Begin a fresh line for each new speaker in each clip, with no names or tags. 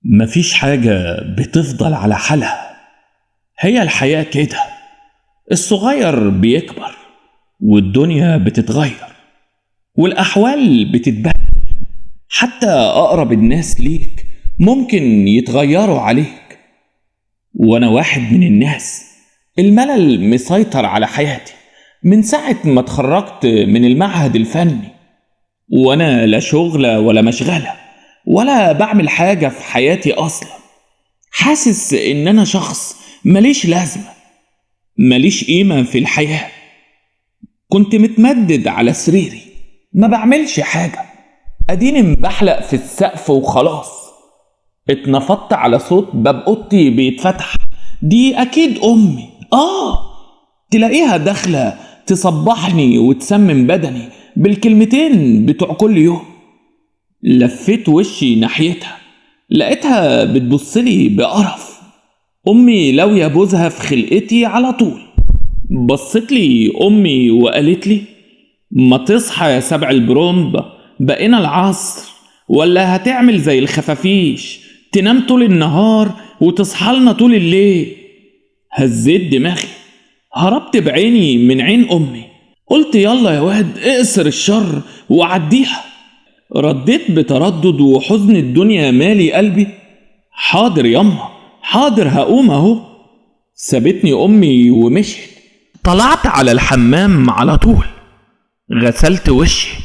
مفيش حاجة بتفضل على حالها. هي الحياة كده، الصغير بيكبر والدنيا بتتغير والأحوال بتتبدل. حتى أقرب الناس ليك ممكن يتغيروا عليك. وأنا واحد من الناس الملل مسيطر على حياتي من ساعة ما اتخرجت من المعهد الفني، وأنا لا شغلة ولا مشغلة ولا بعمل حاجة في حياتي أصلا. حاسس إن أنا شخص ماليش لازمة، ماليش قيمة في الحياة. كنت متمدد على سريري ما بعملش حاجة، أديني مبحلق في السقف وخلاص. اتنفضت على صوت باب أوضتي بيتفتح. دي أكيد أمي، تلاقيها داخلة تصبحني وتسمم بدني بالكلمتين بتوع كل يوم. لفيت وشي ناحيتها، لقيتها بتبصلي بقرف. أمي لوية بوزها في خلقتي على طول. بصت لي أمي وقالت لي: ما تصحى يا سبع البرومبا، بقينا العصر، ولا هتعمل زي الخفافيش تنام طول النهار وتصحى طول الليل؟ هزيت دماغي، هربت بعيني من عين أمي، قلت يلا يا واد اقصر الشر وعديها. رديت بتردد وحزن الدنيا مالي قلبي: حاضر يما، حاضر هقوم اهو. سابتني أمي ومشيت. طلعت على الحمام على طول، غسلت وشي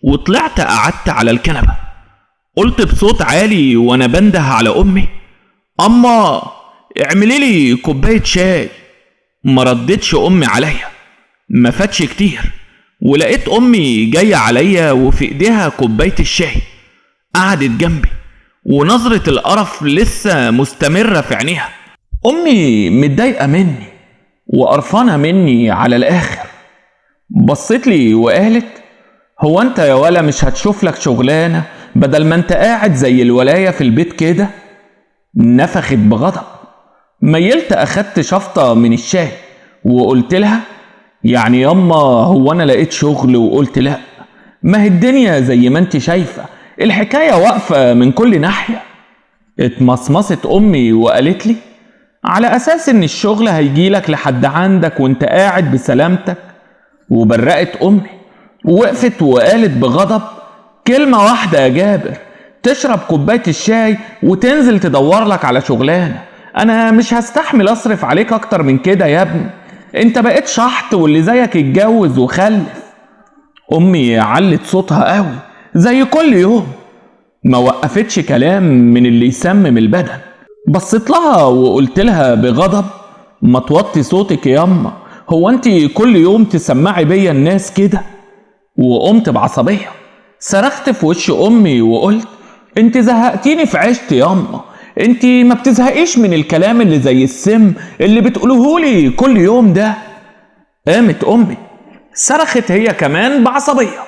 وطلعت قعدت على الكنبة. قلت بصوت عالي وانا بنده على أمي: أما اعملي لي كوباية شاي. ما ردتش أمي عليا. ما فاتش كتير ولقيت أمي جاية عليا وفي ايديها كوباية الشاي. قعدت جنبي ونظرة القرف لسه مستمرة في عينيها. أمي متضايقة مني وقرفانة مني على الآخر. بصت لي وقالت: هو أنت يا ولا مش هتشوف لك شغلانة بدل ما أنت قاعد زي الولاية في البيت كده؟ نفخت بغضب. ميلت أخدت شفطة من الشاي وقلت لها: يعني ياما هو أنا لقيت شغل وقلت لأ؟ ما هي الدنيا زي ما أنت شايفة، الحكاية واقفة من كل ناحية. اتمصمصت أمي وقالت لي: على أساس إن الشغل هيجيلك لحد عندك وأنت قاعد بسلامتك. وبرقت أمي ووقفت وقالت بغضب: كلمة واحدة يا جابر، تشرب كوباية الشاي وتنزل تدور لك على شغلانة. أنا مش هستحمل أصرف عليك أكتر من كده يا ابني، أنت بقيت شحط واللي زيك اتجوز وخلف. أمي علت صوتها قوي زي كل يوم، ما وقفتش كلام من اللي يسمم البدن. بصيت لها وقلت لها بغضب: ما توطي صوتك ياما، هو انت كل يوم تسمعي بيا الناس كده؟ وقمت بعصبية صرخت في وش أمي وقلت: انت زهقتيني في عيشتي ياما، انت ما بتزهقيش من الكلام اللي زي السم اللي بتقولهولي كل يوم ده. قامت أمي صرخت هي كمان بعصبية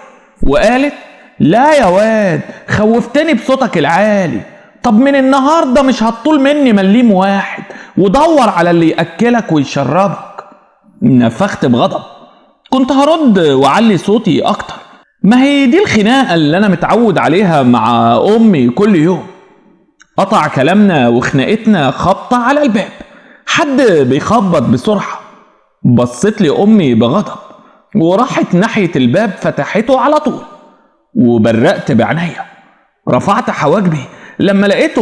وقالت: لا يا واد، خوفتني بصوتك العالي. طب من النهاردة مش هتطول مني مليم واحد، ودور على اللي يأكلك ويشربك. نفخت بغضب، كنت هرد وعلي صوتي أكتر. ما هي دي الخناقة اللي أنا متعود عليها مع أمي كل يوم. قطع كلامنا وخناقتنا خبطة على الباب، حد بيخبط بسرعة. بصت لي أمي بغضب وراحت ناحية الباب فتحته على طول. وبرقت بعينيا، رفعت حواجبي لما لقيت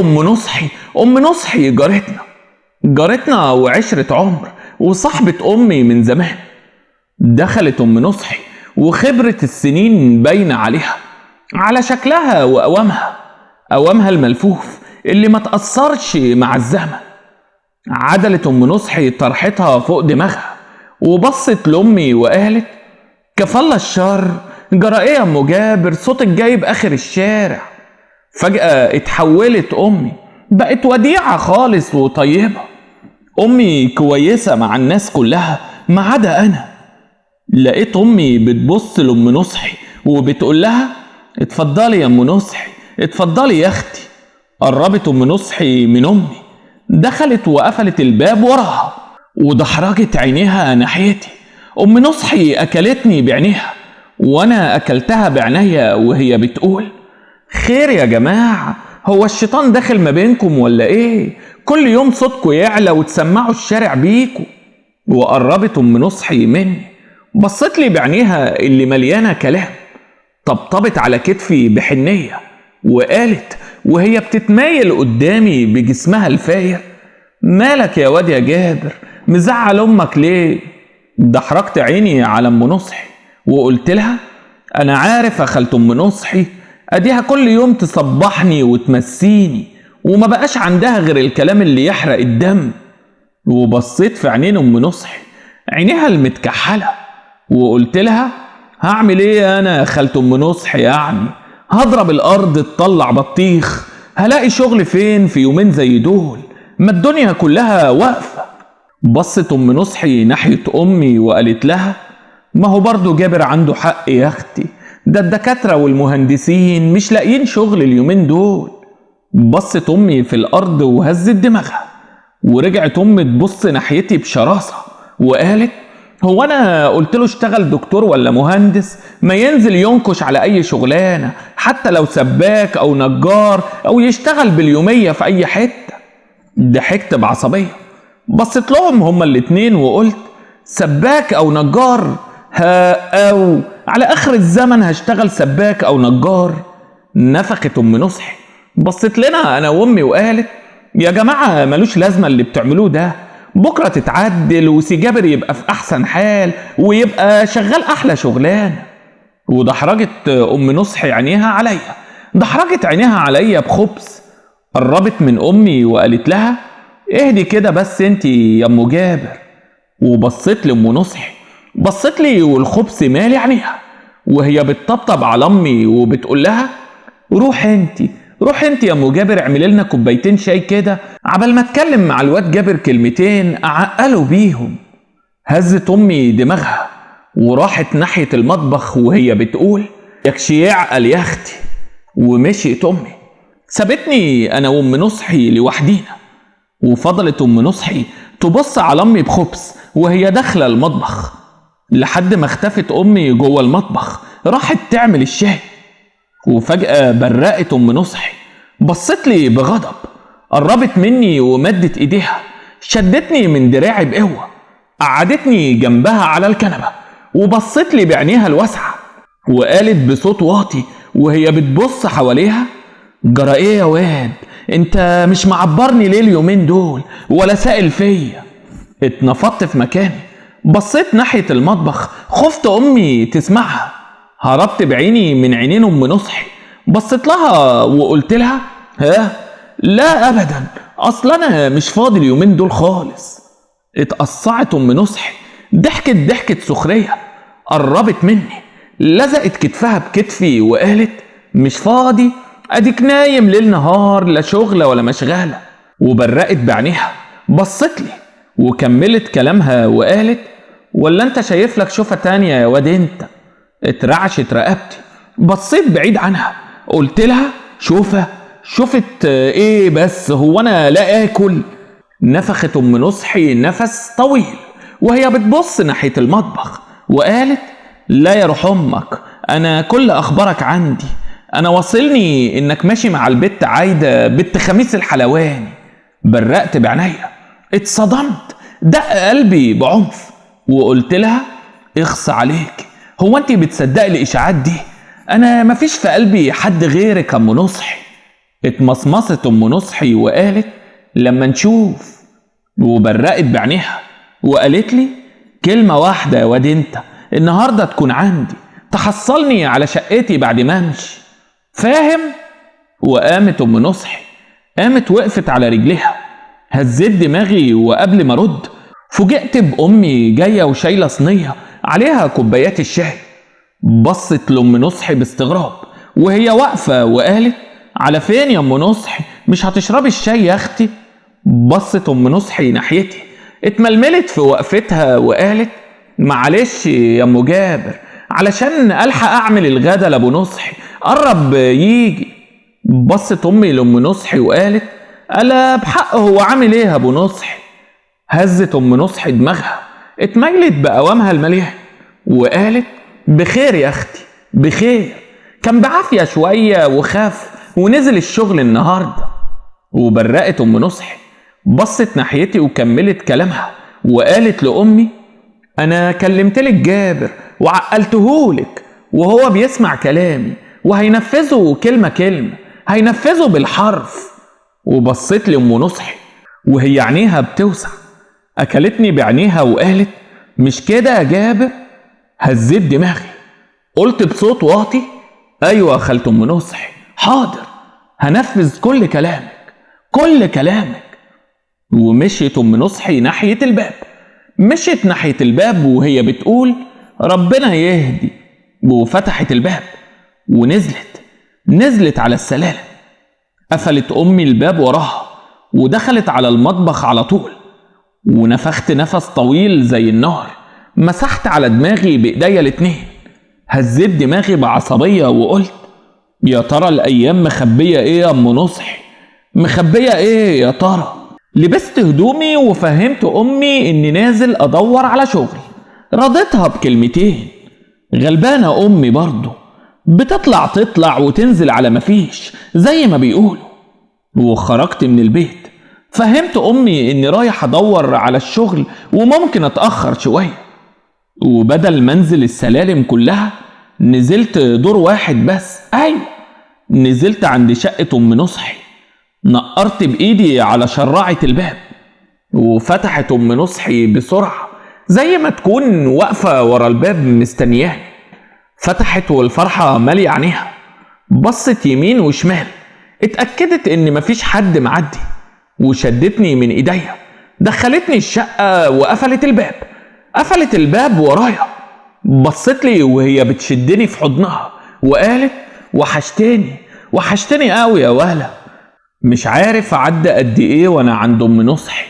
أم نصحي جارتنا وعشرة عمر وصاحبة أمي من زمان. دخلت أم نصحي وخبرة السنين باينة عليها، على شكلها وأوامها الملفوف اللي ما تأثرش مع الزمن. عدلت أم نصحي طرحتها فوق دماغها وبصت لأمي وقالت: كفالة الشر، جرى ايه يا ام جابر؟ صوتك جايب اخر الشارع. فجأة اتحولت أمي، بقت وديعة خالص وطيبة. أمي كويسة مع الناس كلها ما عدا أنا. لقيت أمي بتبص لأم نصحي وبتقول لها: اتفضلي يا أم نصحي، اتفضلي يا أختي. قربت أم نصحي من أمي، دخلت وقفلت الباب وراها ودحرجت عينيها ناحيتي. أم نصحي أكلتني بعينيها وأنا أكلتها بعينيا وهي بتقول: خير يا جماعة، هو الشيطان داخل ما بينكم ولا ايه؟ كل يوم صوتكم يعلى وتسمعوا الشارع بيكم. وقربت ام نصحي مني، بصت لي بعينيها اللي مليانه كلام، طبطبت على كتفي بحنيه وقالت وهي بتتمايل قدامي بجسمها الفايق: مالك يا واد يا جابر، مزعل امك ليه؟ دحرجت عيني على ام نصحي وقلت لها: انا عارف يا خالة ام نصحي، اديها كل يوم تصبحني وتمسيني وما بقاش عندها غير الكلام اللي يحرق الدم. وبصيت في عينين ام نصحي، عينيها المتكحله، وقلت لها: هعمل ايه انا يا خالة ام نصحي؟ يعني هضرب الارض تطلع بطيخ؟ هلاقي شغل فين في يومين زي دول؟ ما الدنيا كلها واقفه. بصت ام نصحي ناحيه امي وقالت لها: ما هو برضو جابر عنده حق يا اختي، ده الدكاتره والمهندسين مش لاقيين شغل اليومين دول. بصت امي في الارض وهزت دماغها، ورجعت امي تبص ناحيتي بشراسه وقالت: هو انا قلت له اشتغل دكتور ولا مهندس؟ ما ينزل ينكش على اي شغلانه، حتى لو سباك او نجار او يشتغل باليوميه في اي حته. ضحكت بعصبيه، بصيت لهم هما الاتنين وقلت: سباك او نجار؟ او على اخر الزمن هشتغل سباك او نجار؟ نفخت ام نصحي، بصيت لنا انا وامي وقالت: يا جماعه ملوش لازمه اللي بتعملوه ده، بكره تتعدل وسي جابر يبقى في احسن حال ويبقى شغال احلى شغلانه. ودحرجت ام نصحي عينيها عليا، دحرجت عينيها عليا بخبث. قربت من امي وقالت لها: اهدي كده بس انتي يا ام جابر. وبصيت لام نصحي، بصيت لي والخبث مالي عينيها وهي بتطبطب على امي وبتقول لها: روح انتي، روح انتي يا ام جابر، اعملي لنا كوبايتين شاي كده عبال ما اتكلم مع الواد جابر كلمتين اعقله بيهم. هزت امي دماغها وراحت ناحيه المطبخ وهي بتقول: يكشي يعقل يا اختي. ومشيت امي، سابتني انا وام نصحي لوحدينا. وفضلت ام نصحي تبص على امي بخبث وهي داخله المطبخ لحد ما اختفت امي جوه المطبخ، راحت تعمل الشاي. وفجأة برقت ام نصحي، بصت لي بغضب، قربت مني ومدت ايديها، شدتني من دراعي بقوة، قعدتني جنبها على الكنبة وبصت لي بعينيها الواسعة وقالت بصوت واطي وهي بتبص حواليها: جرى ايه يا واد؟ انت مش معبرني ليه اليومين دول ولا سائل فيا؟ اتنفضت في مكاني، بصيت ناحية المطبخ، خفت امي تسمعها. هربت بعيني من عينين ام نصحي، بصيت لها وقلت لها: ها؟ لا ابدا، اصل انا مش فاضي اليومين دول خالص. اتقصعت ام نصحي، ضحكت سخرية، قربت مني، لزقت كتفها بكتفي وقالت: مش فاضي؟ اديك نايم ليل نهار، لا شغلة ولا مشغلة. وبرقت بعينيها، بصت لي وكملت كلامها وقالت: ولا انت شايف لك شوفة تانية يا واد انت؟ اترعشت رقبتي، بصيت بعيد عنها، قلت لها: شوفة ايه بس؟ هو انا لا اكل؟ نفخت ام نصحي نفس طويل وهي بتبص ناحية المطبخ وقالت: لا يا روح امك، انا كل اخبارك عندي، انا واصلني انك ماشي مع البت عايدة بنت خميس الحلواني. برقت بعينيا، اتصدمت، دق قلبي بعنف، وقلت لها: اخص عليك، هو انت بتصدقي الاشاعات دي؟ انا مفيش في قلبي حد غيرك ام نصحي. اتمصمصت ام نصحي وقالت: لما نشوف. وبرقت بعينيها وقالت لي: كلمة واحدة يا واد انت، النهاردة تكون عندي، تحصلني على شقتي بعد ما امشي، فاهم؟ وقامت ام نصحي، قامت وقفت على رجليها، هزت دماغي وقبل ما ارد فوجئت بامي جايه وشايله صينيه عليها كوبايات الشاي. بصت لام نصحي باستغراب وهي واقفه وقالت: على فين يا ام نصحي؟ مش هتشربي الشاي يا اختي؟ بصت ام نصحي ناحيتي، اتململت في وقفتها وقالت: معلش يا ام جابر، علشان الحق اعمل الغدا لابو نصحي، قرب يجي. بصت امي لام نصحي وقالت: الا بحق هو عامل ايه يا ابو نصحي؟ هزت ام نصحي دماغها، اتميلت بقوامها المليان وقالت: بخير يا اختي، بخير، كان بعافيه شويه وخاف ونزل الشغل النهاردة. وبرقت أم نصحي، بصت ناحيتي وكملت كلامها وقالت لأمي: أنا كلمتلك جابر وعقلتهولك وهو بيسمع كلامي وهينفذه كلمة كلمة، هينفذه بالحرف. وبصت لي أم نصحي وهي عينيها بتوسع، أكلتني بعينيها وقالت: مش كده يا جابر؟ هزيت دماغي، قلت بصوت واطي: أيوة يا خالة أم نصحي، حاضر، هنفذ كل كلامك كل كلامك. ومشيت أم نصحي ناحية الباب، مشيت ناحية الباب وهي بتقول: ربنا يهدي. وفتحت الباب ونزلت على السلالم. قفلت أمي الباب وراها ودخلت على المطبخ على طول. ونفخت نفس طويل زي النار، مسحت على دماغي بإيديا الاتنين، هزيت دماغي بعصبية وقلت: يا ترى الأيام مخبية إيه يا أم نصحي؟ مخبية إيه يا ترى؟ لبست هدومي وفهمت أمي إني نازل أدور على شغل، رضيتها بكلمتين. غلبانة أمي برضو، تطلع وتنزل على مفيش زي ما بيقولوا. وخرجت من البيت، فهمت أمي إني رايح أدور على الشغل وممكن أتأخر شوية. وبدل ما انزل السلالم كلها، نزلت دور واحد بس. أيوة، نزلت عند شقة أم نصحي، نقرت بإيدي على شراعة الباب، وفتحت أم نصحي بسرعة زي ما تكون واقفة ورا الباب مستنياني. فتحت والفرحة مالية عينيها، بصت يمين وشمال، اتأكدت إن مفيش حد معدي، وشدتني من إيديا، دخلتني الشقة وقفلت الباب. قفلت الباب ورايا، بصت لي وهي بتشدني في حضنها وقالت: وحشتني قوي يا وهلة. مش عارف عدى قد ايه وانا عند ام نصحي.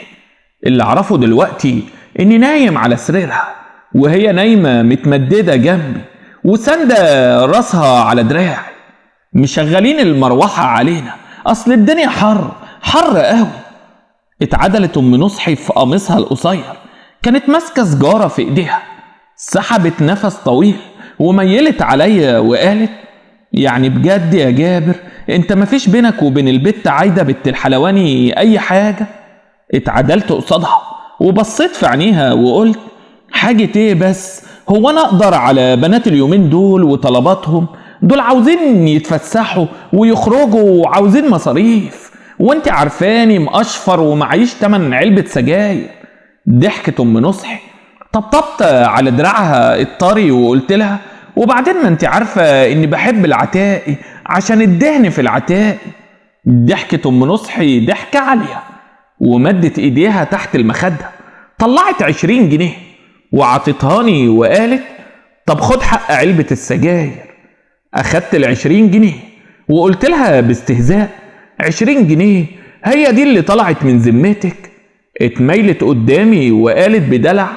اللي اعرفه دلوقتي اني نايم على سريرها وهي نايمة متمددة جنبي وساندة راسها على دراعي. مشغلين المروحة علينا، اصل الدنيا حر قوي. اتعدلت ام نصحي في قميصها القصير، كانت ماسكة سجارة في ايديها، سحبت نفس طويل وميلت عليا وقالت: يعني بجد يا جابر انت مفيش بينك وبين البت عايدة بنت الحلواني اي حاجة؟ اتعدلت قصادها وبصيت في عينيها وقلت: حاجة ايه بس؟ هو انا اقدر على بنات اليومين دول وطلباتهم؟ دول عاوزين يتفسحوا ويخرجوا وعاوزين مصاريف، وانت عارفاني مقشفر ومعيش تمن علبة سجاير. ضحكت ام نصحي، طبطبت على دراعها الطري وقلت لها: وبعدين ما انت عارفة اني بحب العتائي عشان الدهن في العتائي. ضحكت ام نصحي ضحكة عالية ومدت ايديها تحت المخدة، طلعت 20 جنيه وعطتهاني وقالت: طب خد حق علبة السجاير. اخدت 20 جنيه وقلت لها باستهزاء: 20 جنيه هي دي اللي طلعت من ذمتك؟ اتميلت قدامي وقالت بدلع: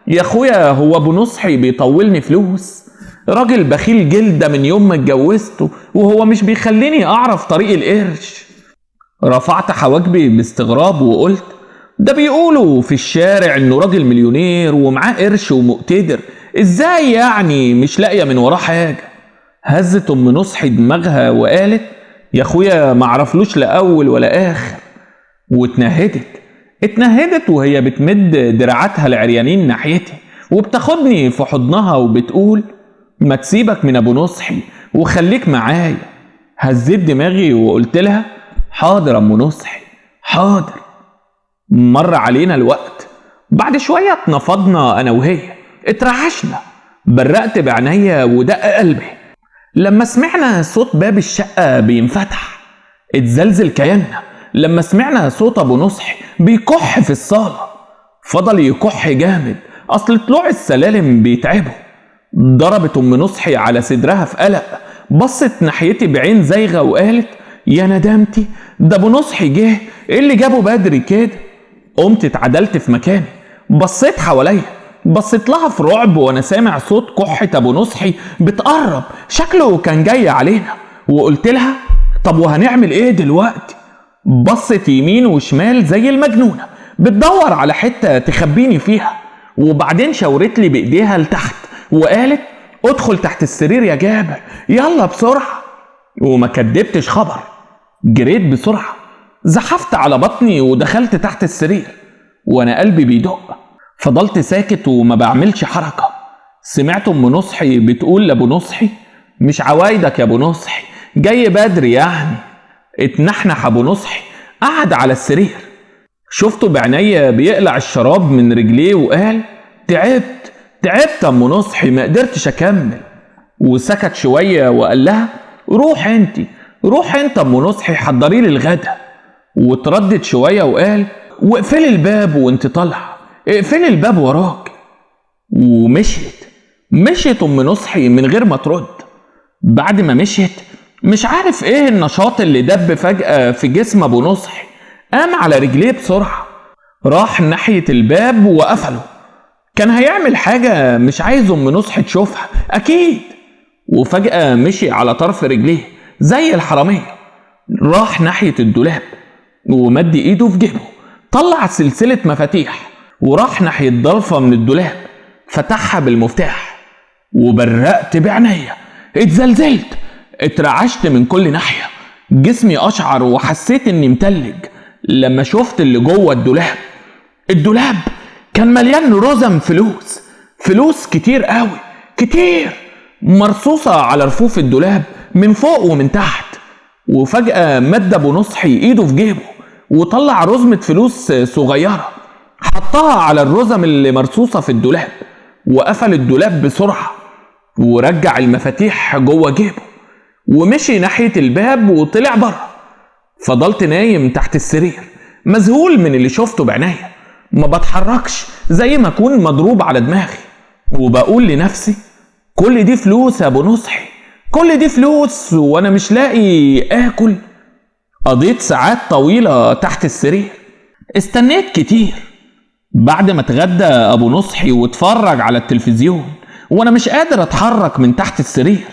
يا اخويا هو ابو نصحي بيطولني فلوس؟ راجل بخيل جلدة من يوم ما اتجوزته وهو مش بيخليني اعرف طريق القرش. رفعت حواجبي باستغراب وقلت: ده بيقولوا في الشارع انه راجل مليونير ومعاه قرش ومقتدر، ازاي يعني مش لاقيه من وراه حاجه؟ هزت ام نصحي دماغها وقالت: يا اخويا معرفلوش لا اول ولا اخر. اتنهدت وهي بتمد دراعاتها العريانين ناحيتي وبتاخدني في حضنها وبتقول: ما تسيبك من ابو نصحي وخليك معايا. هزيت دماغي وقلت لها: حاضر ام نصحي، حاضر. مر علينا الوقت، بعد شوية اتنفضنا انا وهي، اترعشنا، برقت بعينيا ودق قلبي لما سمعنا صوت باب الشقة بينفتح. اتزلزل كياننا لما سمعنا صوت ابو نصحي بيكح في الصالة. فضل يكح جامد، اصل طلوع السلالم بيتعبه. ضربت ام نصحي على صدرها في قلق، بصت ناحيتي بعين زايغة وقالت: يا ندمتي، ده ابو نصحي جه، ايه اللي جابه بدري كده؟ قمت اتعدلت في مكاني، بصيت حواليا، بصيت لها في رعب وانا سامع صوت كحة ابو نصحي بتقرب، شكله كان جاي علينا. وقلت لها: طب وهنعمل ايه دلوقتي؟ بصت يمين وشمال زي المجنونة بتدور على حتة تخبيني فيها، وبعدين شاورت لي بايديها لتحت وقالت: ادخل تحت السرير يا جابر، يلا بسرعة. وما كدبتش خبر، جريت بسرعة، زحفت على بطني ودخلت تحت السرير وانا قلبي بيدق. فضلت ساكت وما بعملش حركة. سمعت ام نصحي بتقول لابو نصحي: مش عوايدك يا ابو نصحي، جاي بدري يعني. اتنحنح ابو نصحي قعد على السرير. شفته بعينيا بيقلع الشراب من رجليه وقال: تعبت يا ام نصحي، ما قدرتش اكمل. وسكت شوية وقال لها: روح انت ام نصحي، حضري لي الغدا. وتردد شوية وقال: واقفلي الباب وانت طالعة، اقفلي الباب وراك. ومشيت ام نصحي من غير ما ترد. بعد ما مشيت، مش عارف ايه النشاط اللي دب فجأة في جسم ابو نصحي، قام على رجليه بسرعة، راح ناحية الباب وقفله. كان هيعمل حاجة مش عايز ام نصحي تشوفها اكيد. وفجأة مشي على طرف رجليه زي الحرامية، راح ناحية الدولاب ومد ايده في جيبه، طلع سلسلة مفاتيح وراح ناحية ضلفة من الدولاب، فتحها بالمفتاح. وبرقت بعينيا، اتزلزلت، اترعشت من كل ناحية، جسمي اشعر وحسيت اني متلج لما شفت اللي جوه الدولاب كان مليان رزم فلوس كتير قوي، كتير، مرصوصة على رفوف الدولاب من فوق ومن تحت. وفجأة مد ابو نصحي ايده في جيبه وطلع رزمة فلوس صغيرة، حطها على الرزم اللي مرصوصة في الدولاب، وقفل الدولاب بسرعة ورجع المفاتيح جوه جيبه ومشي ناحية الباب وطلع بره. فضلت نايم تحت السرير مذهول من اللي شفته بعينيا، ما بتحركش، زي ما اكون مضروب على دماغي، وبقول لنفسي: كل دي فلوس يا ابو نصحي، كل دي فلوس وانا مش لاقي اكل. قضيت ساعات طويلة تحت السرير، استنيت كتير. بعد ما اتغدى ابو نصحي واتفرج على التلفزيون وانا مش قادر اتحرك من تحت السرير،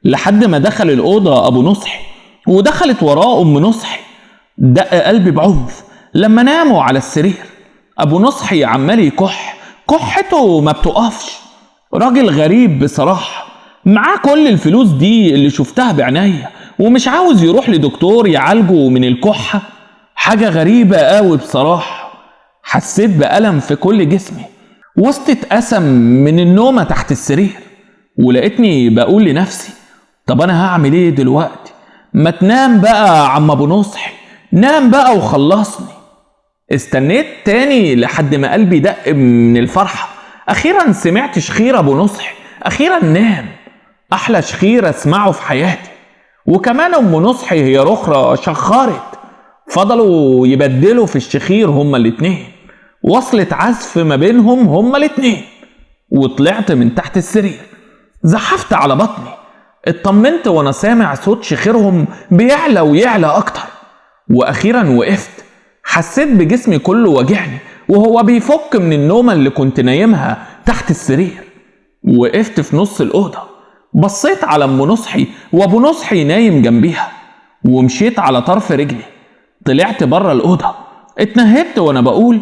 لحد ما دخل الأوضة ابو نصحي ودخلت وراه ام نصحي. دق قلبي بعنف لما ناموا على السرير. ابو نصحي عمال يكح، كحته ما بتقفش. راجل غريب بصراحة، معاه كل الفلوس دي اللي شفتها بعينيا ومش عاوز يروح لدكتور يعالجه من الكحة. حاجة غريبة قوي بصراحة. حسيت بألم في كل جسمي، وسط اتقسم من النومة تحت السرير. ولقيتني بقول لنفسي: طب انا هعمل ايه دلوقتي؟ ما تنام بقى عم ابو نصحي، نام بقى وخلصني. استنيت تاني لحد ما قلبي دق من الفرحة. اخيرا سمعت شخير ابو نصحي، اخيرا نام. احلى شخير اسمعه في حياتي. وكمان ام نصحي هي اخرى شخرت. فضلوا يبدلوا في الشخير هما الاتنين، وصلت عزف ما بينهم هما الاتنين. وطلعت من تحت السرير، زحفت على بطني، اطمنت وانا سامع صوت شخيرهم بيعلى ويعلى اكتر. واخيرا وقفت، حسيت بجسمي كله وجعني وهو بيفك من النومة اللي كنت نايمها تحت السرير. وقفت في نص الأوضة، بصيت على ام نصحي وابو نصحي نايم جنبيها، ومشيت على طرف رجلي. طلعت بره الأوضة، اتنهدت وانا بقول: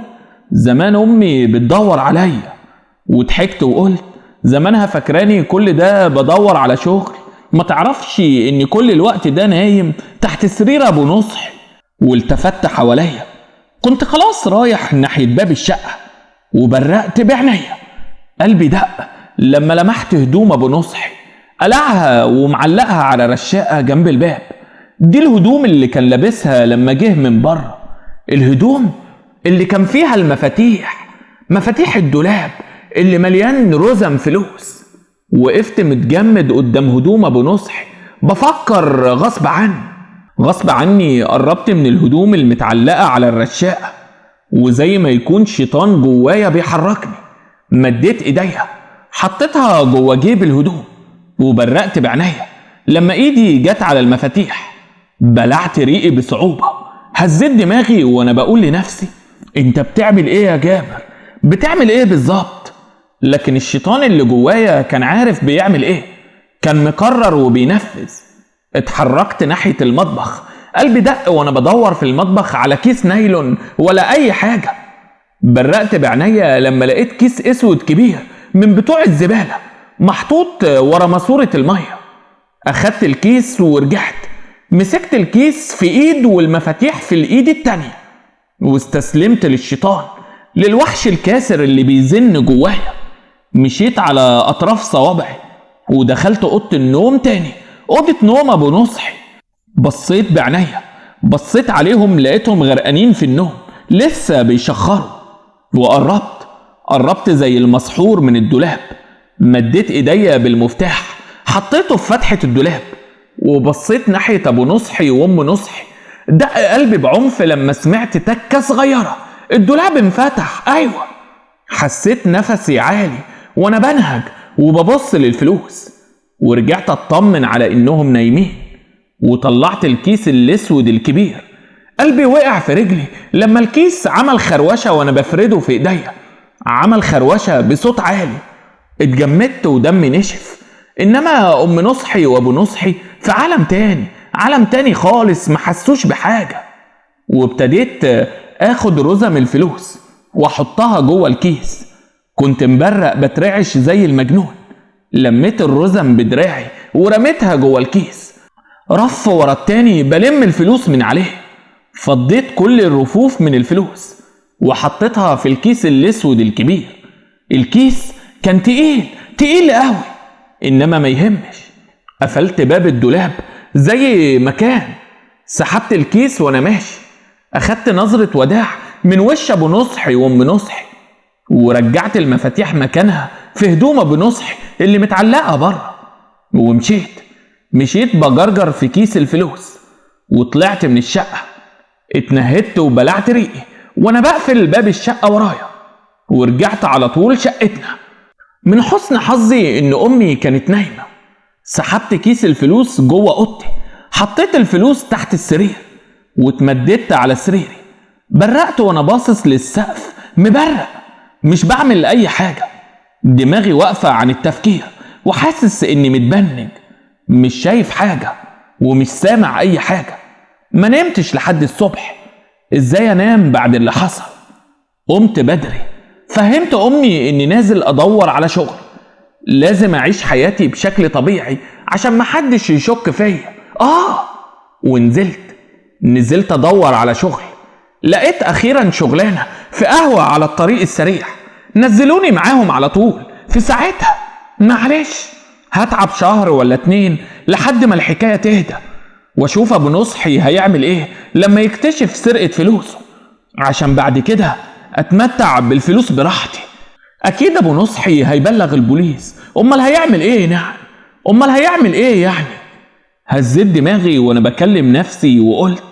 زمان امي بتدور عليا. وضحكت وقلت: زمانها فاكراني كل ده بدور على شغل، ما تعرفش ان كل الوقت ده نايم تحت سرير ابو نصحي. والتفت حواليا، كنت خلاص رايح ناحية باب الشقة، وبرقت بعينيا. قلبي دق لما لمحت هدوم ابو نصحي، قلعها ومعلقها على رشاقة جنب الباب. دي الهدوم اللي كان لابسها لما جه من بره، الهدوم اللي كان فيها المفاتيح، مفاتيح الدولاب اللي مليان رزم فلوس. وقفت متجمد قدام هدوم ابو نصحي بفكر. غصب عني قربت من الهدوم المتعلقة على الرشاقة، وزي ما يكون شيطان جوايا بيحركني، مديت ايديا حطيتها جوا جيب الهدوم، وبرقت بعينيا لما ايدي جت على المفاتيح. بلعت ريقي بصعوبة، هزيت دماغي وانا بقول لنفسي: انت بتعمل ايه يا جابر؟ بتعمل ايه بالظبط؟ لكن الشيطان اللي جوايا كان عارف بيعمل ايه، كان مقرر وبينفذ. اتحركت ناحية المطبخ، قلبي دق وانا بدور في المطبخ على كيس نايلون ولا اي حاجة. برقت بعينيا لما لقيت كيس اسود كبير من بتوع الزبالة محطوط ورا ماسورة المية. اخدت الكيس ورجعت مسكت الكيس في ايد والمفاتيح في الايد التانية، واستسلمت للشيطان، للوحش الكاسر اللي بيزن جوايا. مشيت على اطراف صوابعي ودخلت اوضه النوم تاني، اوضه نوم ابو نصحي. بصيت بعينيا، بصيت عليهم لقيتهم غرقانين في النوم لسه بيشخروا. وقربت زي المسحور من الدولاب، مديت ايديا بالمفتاح حطيته في فتحة الدولاب، وبصيت ناحية ابو نصحي وام نصحي. دق قلبي بعنف لما سمعت تكة صغيرة، الدولاب انفتح. ايوه، حسيت نفسي عالي وانا بنهج وببص للفلوس، ورجعت اطمن على انهم نايمين. وطلعت الكيس الاسود الكبير. قلبي وقع في رجلي لما الكيس عمل خروشة وانا بفرده في ايديا، عمل خروشة بصوت عالي. اتجمدت ودمي نشف. انما ام نصحي وابو نصحي في عالم تاني خالص، ما حسوش بحاجة. وابتديت اخد رزم الفلوس واحطها جوه الكيس. كنت مبرق بترعش زي المجنون. لميت الرزم بدراعي ورميتها جوه الكيس، رف ورا التاني بلم الفلوس من عليه. فضيت كل الرفوف من الفلوس وحطيتها في الكيس الاسود الكبير. الكيس كان تقيل قوي، انما ما يهمش. قفلت باب الدولاب زي ما كان، سحبت الكيس وانا ماشي. اخدت نظرة وداع من وش ابو نصحي وام نصحي، ورجعت المفاتيح مكانها في هدوم ابو نصحي اللي متعلقة بره. مشيت بجرجر في كيس الفلوس وطلعت من الشقة. اتنهدت وبلعت ريقي وانا بقفل باب الشقة ورايا، ورجعت على طول شقتنا. من حسن حظي ان امي كانت نايمة. سحبت كيس الفلوس جوه اوضتي، حطيت الفلوس تحت السرير واتمددت على سريري. برقت وانا باصص للسقف، مبرق مش بعمل اي حاجة. دماغي واقفة عن التفكير وحاسس اني متبنج، مش شايف حاجة ومش سامع اي حاجة. ما نمتش لحد الصبح. ازاي انام بعد اللي حصل؟ قمت بدري، فهمت امي اني نازل ادور على شغل. لازم اعيش حياتي بشكل طبيعي عشان محدش يشك فيا. ونزلت ادور على شغل. لقيت اخيرا شغلانة في قهوة على الطريق السريع. نزلوني معاهم على طول في ساعتها. معلش، هتعب شهر ولا 2 لحد ما الحكاية تهدى، واشوف ابو نصحي هيعمل ايه لما يكتشف سرقة فلوسه، عشان بعد كده اتمتع بالفلوس براحتي. اكيد ابو نصحي هيبلغ البوليس. امال هيعمل ايه يعني؟ هزيت دماغي وانا بكلم نفسي وقلت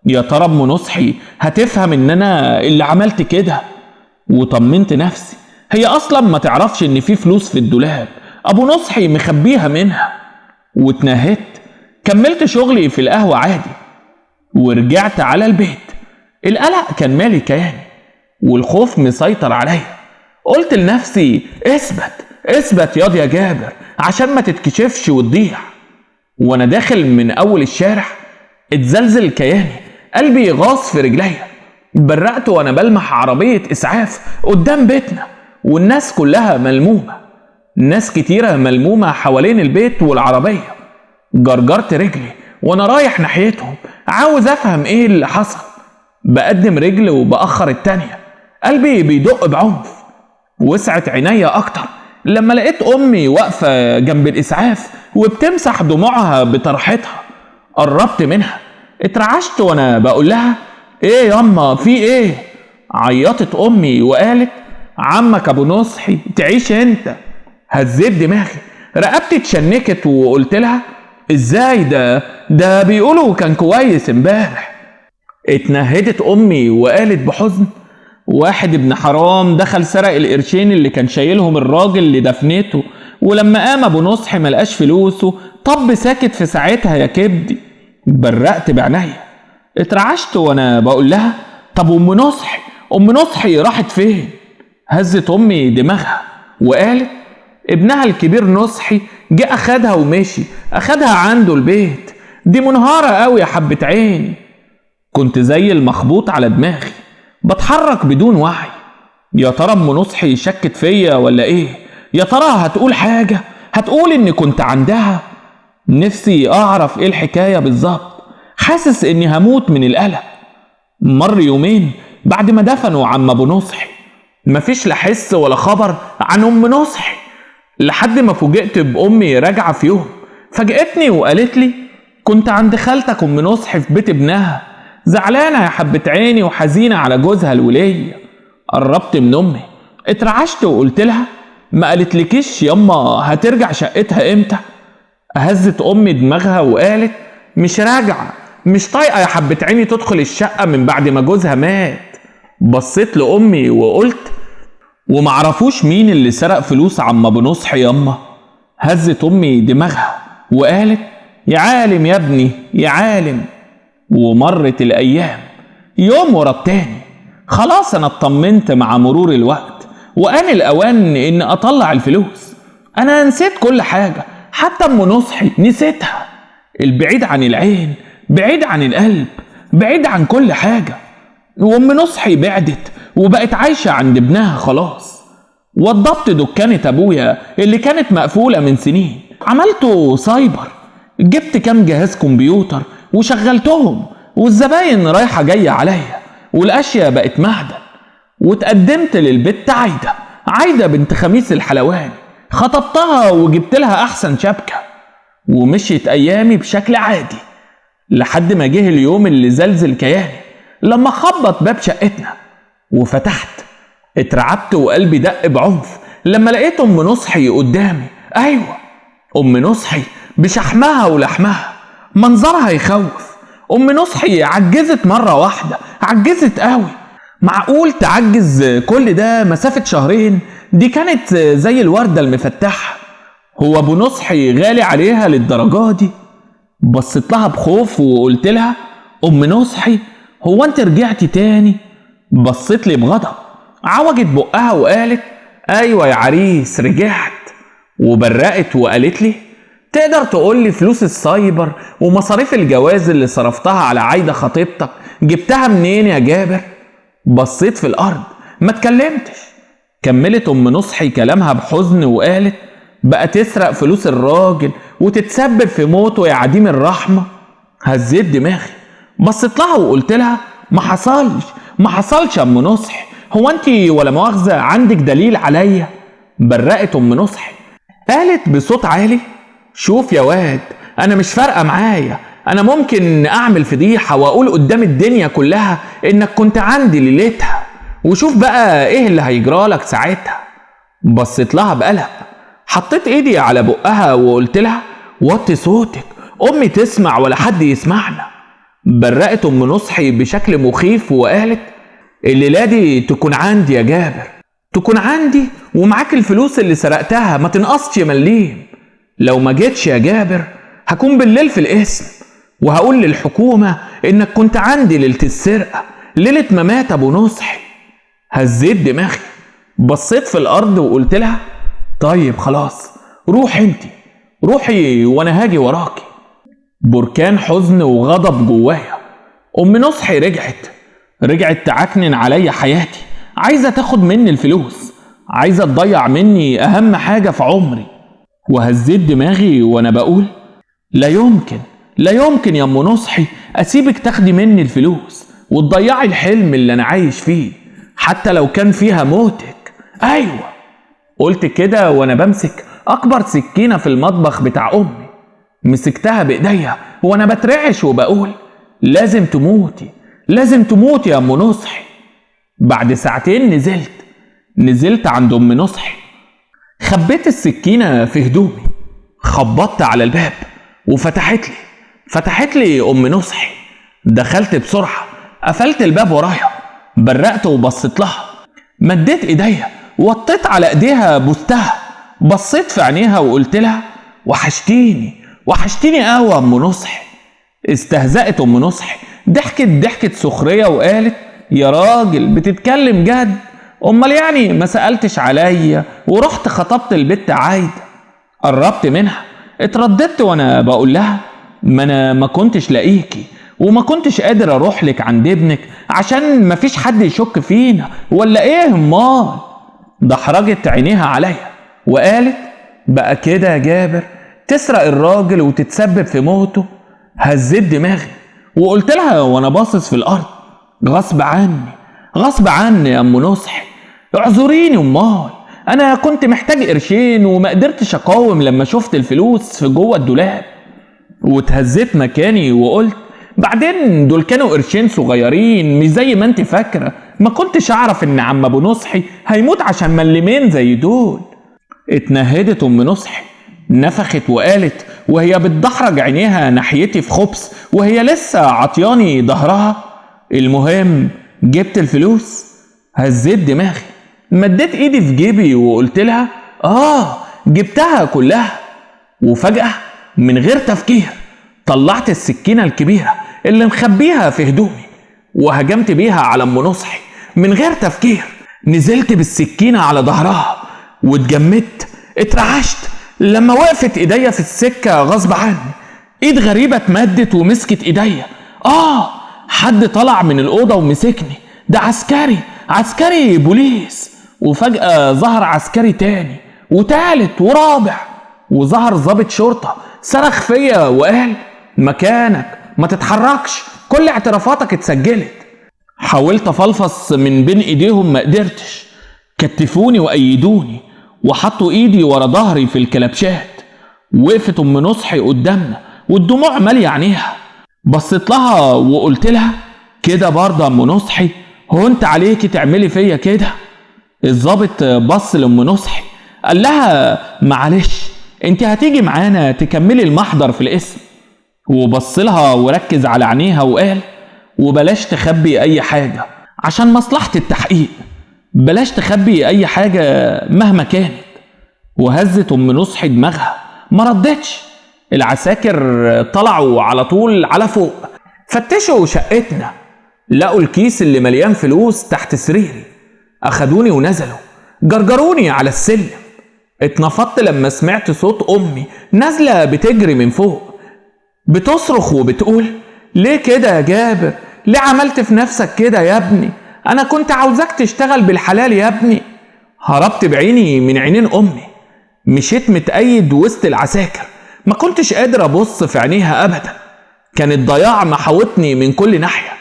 يا ترى ام نصحي هتفهم ان انا اللي عملت كده؟ وطمنت نفسي هي اصلا ما تعرفش ان في فلوس في الدولاب، ابو نصحي مخبيها منها. واتنهدت، كملت شغلي في القهوة عادي ورجعت على البيت. القلق كان مالي كياني والخوف مسيطر عليا. قلت لنفسي اثبت يا جابر عشان ما تتكشفش وتضيع. وانا داخل من اول الشارع اتزلزل كياني، قلبي غاص في رجليا. برقت وانا بلمح عربية اسعاف قدام بيتنا، والناس كلها ملمومة. ناس كتيرة ملمومة حوالين البيت والعربية. جرجرت رجلي وانا رايح ناحيتهم، عاوز افهم ايه اللي حصل. بقدم رجل وبأخر التانية، قلبي بيدق بعنف. وسعت عينيا اكتر لما لقيت امي واقفة جنب الاسعاف وبتمسح دموعها بطرحتها. قربت منها، اترعشت وانا بقول لها ايه ياما في ايه؟ عيطت امي وقالت عمك ابو نصحي تعيش انت. هزيت دماغي، رقبتي اتشنكت وقلت لها ازاي؟ ده بيقولوا كان كويس امبارح. اتنهدت امي وقالت بحزن واحد ابن حرام دخل سرق القرشين اللي كان شايلهم الراجل لدفنته، ولما قام ابو نصحي ملقاش فلوسه طب ساكت في ساعتها يا كبدي. برقت بعينيا، اترعشت وانا بقول لها طب ام نصحي راحت فين؟ هزت امي دماغها وقالت ابنها الكبير نصحي جه اخدها ومشي، اخدها عنده البيت، دي منهارة قوي يا حبة عيني. كنت زي المخبوط على دماغي، بتحرك بدون وعي. يا ترى ام نصحي شكت فيا ولا ايه؟ يا ترى هتقول حاجة؟ هتقول اني كنت عندها؟ نفسي اعرف ايه الحكاية بالظبط، حاسس اني هموت من القلق. مر يومين بعد ما دفنوا عم ابو نصحي، مفيش لا حس ولا خبر عن ام نصحي، لحد ما فوجئت بامي راجعه في يوم فاجأتني وقالت لي كنت عند خالتك ام نصحي في بيت ابنها، زعلانه يا حبه عيني وحزينه على جوزها الوليه. قربت من امي اترعشت وقلت لها ما قالتلكيش ياما هترجع شقتها امتى؟ هزت امي دماغها وقالت مش راجعه، مش طايقه يا حبه عيني تدخل الشقه من بعد ما جوزها مات. بصيت لامي وقلت ومعرفوش مين اللي سرق فلوس عم ابو نصحي ياما؟ هزت امي دماغها وقالت يا عالم يا ابني يا عالم. ومرت الايام يوم ورا التاني، خلاص انا اطمنت مع مرور الوقت وآن الاوان ان اطلع الفلوس. انا نسيت كل حاجه، حتى ام نصحي نسيتها. البعيد عن العين بعيد عن القلب بعيد عن كل حاجه. وام نصحي بعدت وبقت عايشه عند ابنها خلاص. وضبط دكانة ابويا اللي كانت مقفوله من سنين، عملته سايبر، جبت كام جهاز كمبيوتر وشغلتهم، والزباين رايحه جايه عليا والاشياء بقت معدن. واتقدمت للبت عايده بنت خميس الحلواني، خطبتها وجبت لها احسن شبكه، ومشيت ايامي بشكل عادي لحد ما جه اليوم اللي زلزل كياني لما خبط باب شقتنا وفتحت. اترعبت وقلبي دق بعنف لما لقيت ام نصحي قدامي. ايوه ام نصحي بشحمها ولحمها، منظرها يخوف. ام نصحي عجزت مره واحده، عجزت قوي. معقول تعجز كل ده مسافه شهرين؟ دي كانت زي الورده المفتحه. هو ابو نصحي غالي عليها للدرجه دي؟ بصيت لها بخوف وقلت لها ام نصحي هو انت رجعتي تاني؟ بصيت لي بغضب، عوجت بقها وقالت ايوه يا عريس رجعت. وبرقت وقالت لي تقدر تقول لي فلوس السايبر ومصاريف الجواز اللي صرفتها على عايده خطيبتك جبتها منين يا جابر؟ بصيت في الارض ما اتكلمتش. كملت ام نصحي كلامها بحزن وقالت بقى تسرق فلوس الراجل وتتسبب في موته يا عديم الرحمه. هزيت دماغي، بصيت لها وقلت لها ما حصلش يا ام نصحي، هو انت ولا مؤاخذه عندك دليل عليا؟ برقت ام نصحي، قالت بصوت عالي شوف يا واد انا مش فارقه معايا، انا ممكن اعمل فضيحه واقول قدام الدنيا كلها انك كنت عندي ليلتها، وشوف بقى ايه اللي هيجرالك ساعتها. بصيت لها بقلق، حطيت ايدي على بقها وقلت لها وطي صوتك، امي تسمع ولا حد يسمعنا. برقت ام نصحي بشكل مخيف وقالت الليله دي تكون عندي يا جابر، تكون عندي ومعاك الفلوس اللي سرقتها ما تنقصش مليم. لو ما جيتش يا جابر هكون بالليل في القسم وهقول للحكومه انك كنت عندي ليله السرقه، ليله ما مات ابو نصحي. هزيت دماغي، بصيت في الارض وقلت لها طيب خلاص روحي وانا هاجي وراكي. بركان حزن وغضب جوايا. ام نصحي رجعت تعكنن عليا حياتي، عايزه تاخد مني الفلوس، عايزه تضيع مني اهم حاجه في عمري. وهزيت دماغي وانا بقول لا يمكن يا ام نصحي اسيبك تاخدي مني الفلوس وتضيعي الحلم اللي انا عايش فيه حتى لو كان فيها موتك. ايوه قلت كده وانا بمسك اكبر سكينه في المطبخ بتاع امي، مسكتها بايديا وانا بترعش وبقول لازم تموتي يا ام نصحي. بعد ساعتين نزلت عند ام نصحي، خبيت السكينه في هدومي، خبطت على الباب وفتحت لي ام نصحي. دخلت بسرعه، قفلت الباب ورايا، برقت وبصيت لها، مديت ايديا وطيت على ايديها بوستها، بصيت في عينيها وقلت لها وحشتيني قوي يا ام نصحي. استهزأت ام نصحي، ضحكت سخريه وقالت يا راجل بتتكلم جد؟ امال يعني ما سألتش عليا ورحت خطبت البت عايده؟ قربت منها، اترددت وانا بقول لها ما انا ما كنتش لاقيكي وما كنتش قادر اروح لك عند ابنك عشان ما فيش حد يشك فينا ولا ايه امال؟ دحرجت عينيها عليا وقالت بقى كده يا جابر تسرق الراجل وتتسبب في موته؟ هزيت دماغي وقلت لها وانا باصص في الارض: غصب عني يا ام نصحي، اعذريني امال، انا كنت محتاج قرشين وما قدرتش اقاوم لما شفت الفلوس في جوه الدولاب. واتهزيت مكاني وقلت: بعدين دول كانوا قرشين صغيرين مش زي ما انت فاكره، ما كنتش اعرف ان عم ابو نصحي هيموت عشان ملمين زي دول. اتنهدت ام نصحي، نفخت وقالت وهي بتدحرج عينيها ناحيتي في خبز وهي لسه عطياني ظهرها: المهم جبت الفلوس؟ هزيت دماغي، مديت ايدي في جيبي وقلت لها: جبتها كلها. وفجأة من غير تفكير طلعت السكينة الكبيرة اللي مخبيها في هدومي وهجمت بيها على ام نصحي من غير تفكير. نزلت بالسكينة على ظهرها واتجمدت، اترعشت لما وقفت ايديا في السكة غصب عني. ايد غريبة اتمدت ومسكت ايديا. حد طلع من الأوضة ومسكني، ده عسكري بوليس. وفجأة ظهر عسكري تاني وتالت ورابع، وظهر ضابط شرطة صرخ فيا وقال: مكانك، ما تتحركش، كل اعترافاتك اتسجلت. حاولت افلفص من بين ايديهم، ما قدرتش. كتفوني وايدوني وحطوا ايدي ورا ظهري في الكلبشات. وقفت ام نصحي قدامنا والدموع ماليه عينيها. بصيت لها وقلت لها: كده برضه ام نصحي؟ هو انت عليكي تعملي فيا كده؟ الضابط بص لام نصحي قال لها: معلش، انت هتيجي معانا تكملي المحضر في الاسم. وبص لها وركز على عينيها وقال: وبلاش تخبي اي حاجة عشان مصلحة التحقيق، بلاش تخبي اي حاجة مهما كانت. وهزت ام نصحي دماغها، ما ردتش. العساكر طلعوا على طول على فوق، فتشوا شقتنا، لقوا الكيس اللي مليان فلوس تحت سريري. اخدوني ونزلوا جرجروني على السلم. اتنفضت لما سمعت صوت امي نازله بتجري من فوق، بتصرخ وبتقول: ليه كده يا جابر؟ ليه عملت في نفسك كده يا ابني؟ انا كنت عاوزاك تشتغل بالحلال يا ابني. هربت بعيني من عينين امي، مشيت متأيد وسط العساكر، ما كنتش قادر ابص في عينيها ابدا، كان الضياع محاوطني من كل ناحيه.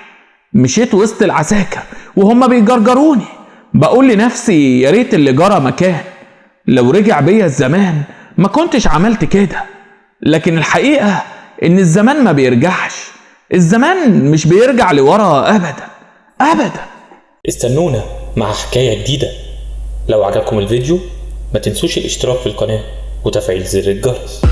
مشيت وسط العساكر وهم بيجرجروني، بقول لنفسي: يا ريت اللي جرى مكان، لو رجع بيا الزمان ما كنتش عملت كده. لكن الحقيقه ان الزمان ما بيرجعش، الزمان مش بيرجع لورا ابدا.
استنونا مع حكايه جديده. لو عجبكم الفيديو ما تنسوش الاشتراك في القناه وتفعيل زر الجرس.